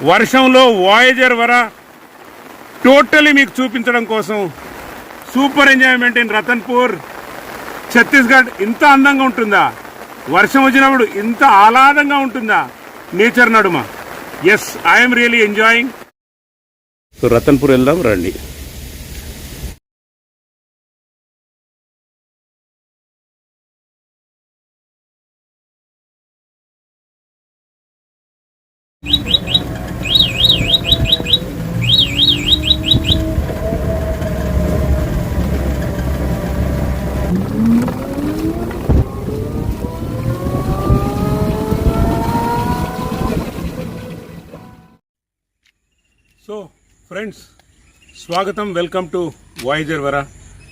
వర్షంలో వాయేజర్ వర టోటలీ మీకు చూపించడం కోసం super enjoyment in Ratanpur Chhattisgarh. ఇంత అందంగా ఉంటుందా? వర్షం వచ్చినప్పుడు ఇంత ఆహ్లాదంగా ఉంటుందా నేచర్ నడుమ? Yes, I'm really enjoying. So Ratanpur వెళ్దాం రండి. సో ఫ్రెండ్స్, స్వాగతం, welcome to Voyager Vara.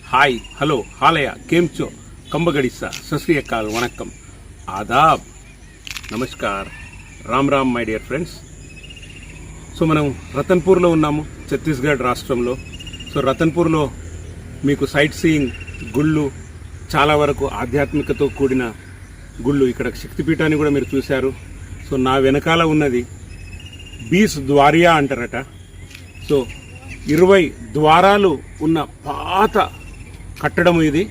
Hi, hello, హాలయ, కేమ్చో, కంబగడిస్సా, సశ్రీయకాల్, వణక్కం, ఆదాబ్, నమస్కార్, రామ్ రామ్ మై డియర్ ఫ్రెండ్స్. సో మనం రతన్పూర్లో ఉన్నాము, ఛత్తీస్గఢ్ రాష్ట్రంలో. సో రతన్పూర్లో మీకు సైట్ సీయింగ్ గుళ్ళు, చాలా వరకు ఆధ్యాత్మికతో కూడిన గుళ్ళు, ఇక్కడ శక్తిపీఠాన్ని కూడా మీరు చూశారు. సో నా వెనకాల ఉన్నది 20 ద్వారియా అంటారట. సో 20 ద్వారాలు ఉన్న పాత కట్టడం ఇది.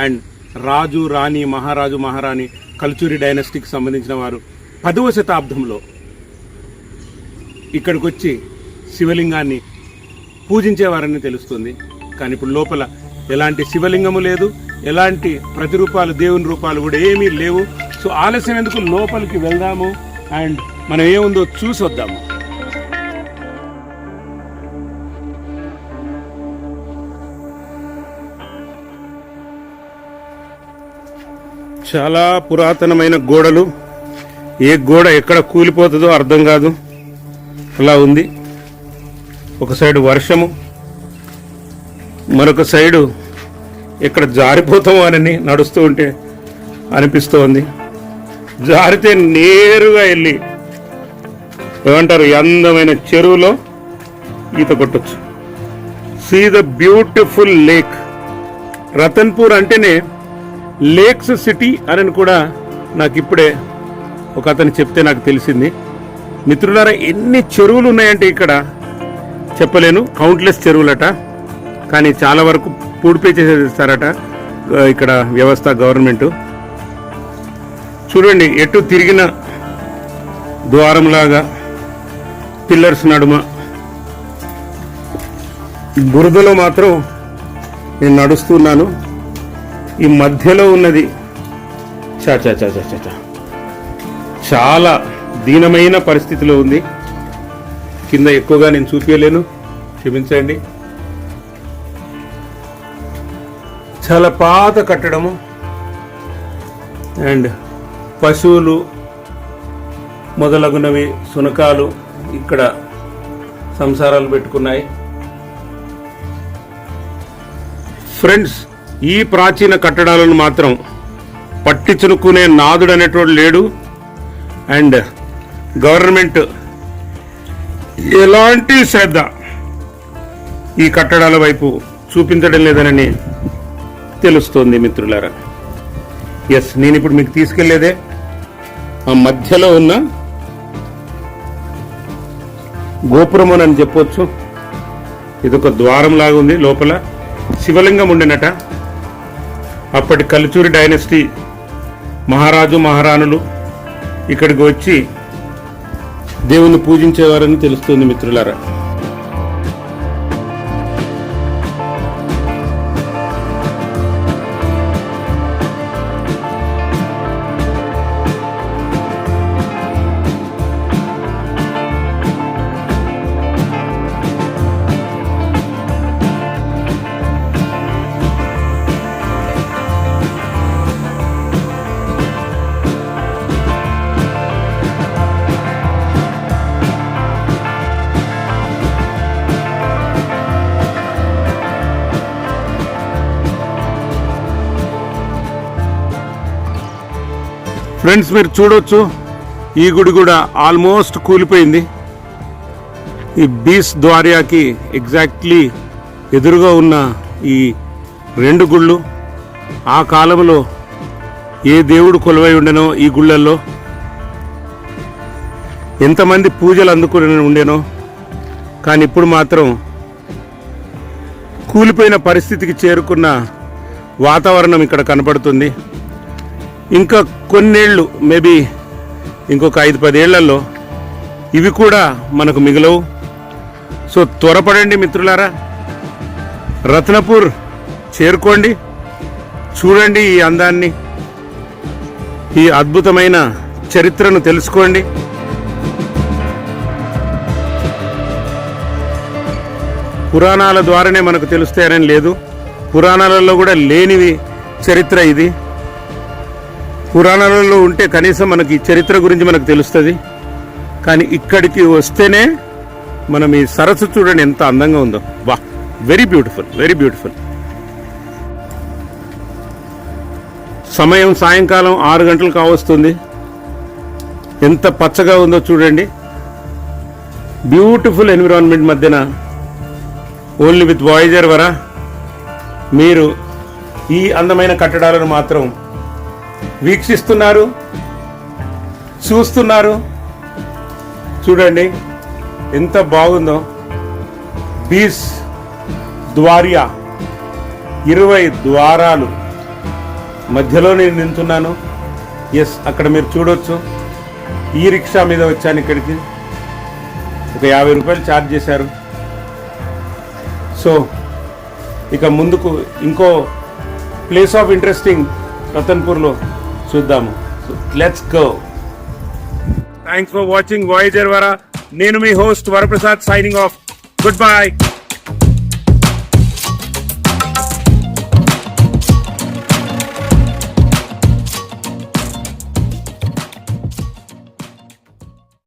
అండ్ రాజు, రాణి, మహారాజు, మహారాణి, కల్చూరి డైనస్టీకి సంబంధించిన వారు 10వ శతాబ్దంలో ఇక్కడికి వచ్చి శివలింగాన్ని పూజించేవారని తెలుస్తుంది. కానీ ఇప్పుడు లోపల ఎలాంటి శివలింగము లేదు, ఎలాంటి ప్రతిరూపాలు, దేవుని రూపాలు కూడా ఏమీ లేవు. సో ఆలస్యం ఎందుకు, లోపలికి వెళ్దాము అండ్ మనం ఏముందో చూసి వద్దాము. చాలా పురాతనమైన గోడలు, ఏ గోడ ఎక్కడ కూలిపోతుందో అర్థం కాదు, అలా ఉంది. ఒక సైడు వర్షము, మరొక సైడు ఎక్కడ జారిపోతామో అని నడుస్తూ ఉంటే అనిపిస్తోంది. జారితే నేరుగా వెళ్ళి ఏమంటారు, అందమైన చెరువులో ఈత కొట్టచ్చు. See the beautiful lake. Ratanpur అంటేనే లేక్స్ సిటీ అని కూడా నాకు ఇప్పుడే ఒక అతను చెప్తే నాకు తెలిసింది. మిత్రులారా, ఎన్ని చెరువులు ఉన్నాయంటే ఇక్కడ చెప్పలేను, కౌంట్లెస్ చెరువులట. కానీ చాలా వరకు పూడిపే చేసేస్తారట ఇక్కడ వ్యవస్థ, గవర్నమెంటు. చూడండి, ఎటు తిరిగిన ద్వారంలాగా పిల్లర్స్ నడుమ. బురదలో మాత్రం నేను నడుస్తున్నాను. ఈ మధ్యలో ఉన్నది చాలా దీనమైన పరిస్థితిలో ఉంది. కింద ఎక్కువగా నేను చూపించలేను, క్షమించండి. చాలా పాత కట్టడము. అండ్ పశువులు మొదలగునవి, శునకాలు ఇక్కడ సంసారాలు పెట్టుకున్నాయి. ఫ్రెండ్స్, ఈ ప్రాచీన కట్టడాలను మాత్రం పట్టించుకునే నాదుడు అనేటోడు లేడు. అండ్ గవర్నమెంట్ ఎలాంటి శ్రద్ధ ఈ కట్టడాల వైపు చూపించడం లేదనని తెలుస్తోంది మిత్రులారా. ఎస్, నేను ఇప్పుడు మీకు తీసుకెళ్లేదే ఆ మధ్యలో ఉన్న గోపురం అని చెప్పొచ్చు. ఇదొక ద్వారం లాగా ఉంది. లోపల శివలింగం ఉండినట. అప్పటి కల్చూరి డైనస్టీ మహారాజు, మహారాణులు ఇక్కడికి వచ్చి దేవుణ్ణి పూజించేవారని తెలుస్తుంది మిత్రులారా. ఫ్రెండ్స్, మీరు చూడొచ్చు, ఈ గుడి కూడా ఆల్మోస్ట్ కూలిపోయింది. ఈ 20 ద్వారయాకి ఎగ్జాక్ట్లీ ఎదురుగా ఉన్న ఈ 2 గుళ్ళు ఆ కాలంలో ఏ దేవుడు కొలువై ఉండనో ఈ గుళ్ళల్లో ఎంతమంది పూజలు అందుకుని ఉండేనో, కానీ ఇప్పుడు మాత్రం కూలిపోయిన పరిస్థితికి చేరుకున్న వాతావరణం ఇక్కడ కనపడుతుంది. ఇంకా కొన్నేళ్ళు, మేబీ ఇంకొక 5-10 ఏళ్లలో ఇవి కూడా మనకు మిగలవు. సో త్వరపడండి మిత్రులారా, రత్నపూర్ చేరుకోండి, చూడండి ఈ అందాన్ని, ఈ అద్భుతమైన చరిత్రను తెలుసుకోండి. పురాణాల ద్వారానే మనకు తెలుస్తాయని లేదు, పురాణాలలో కూడా లేనివి చరిత్ర ఇది. పురాణాలలో ఉంటే కనీసం మనకి ఈ చరిత్ర గురించి మనకు తెలుస్తుంది, కానీ ఇక్కడికి వస్తేనే మనం ఈ సరస్సు చూడండి ఎంత అందంగా ఉందో. వా, వెరీ బ్యూటిఫుల్, వెరీ బ్యూటిఫుల్. సమయం సాయంకాలం 6 గంటలు కావస్తుంది. ఎంత పచ్చగా ఉందో చూడండి. బ్యూటిఫుల్ ఎన్విరాన్మెంట్ మధ్యన ఓన్లీ విత్ వాయేజర్ వరా మీరు ఈ అందమైన కట్టడాలను మాత్రం వీక్షిస్తున్నారు, చూస్తున్నారు. చూడండి ఎంత బాగుందో. బీస్ ద్వారియా, 20 ద్వారాలు మధ్యలో నేను నించున్నాను. ఎస్, అక్కడ మీరు చూడొచ్చు. ఈ రిక్షా మీద వచ్చాను ఇక్కడికి. ఒక 50 రూపాయలు ఛార్జ్ చేశారు. సో ఇక ముందుకు ఇంకో ప్లేస్ ఆఫ్ ఇంట్రెస్టింగ్ రతన్పూర్లో చూద్దాము. So let's go. Thanks for watching Voyager Vara. నేను మీ host Varaprasad, signing off. Good bye.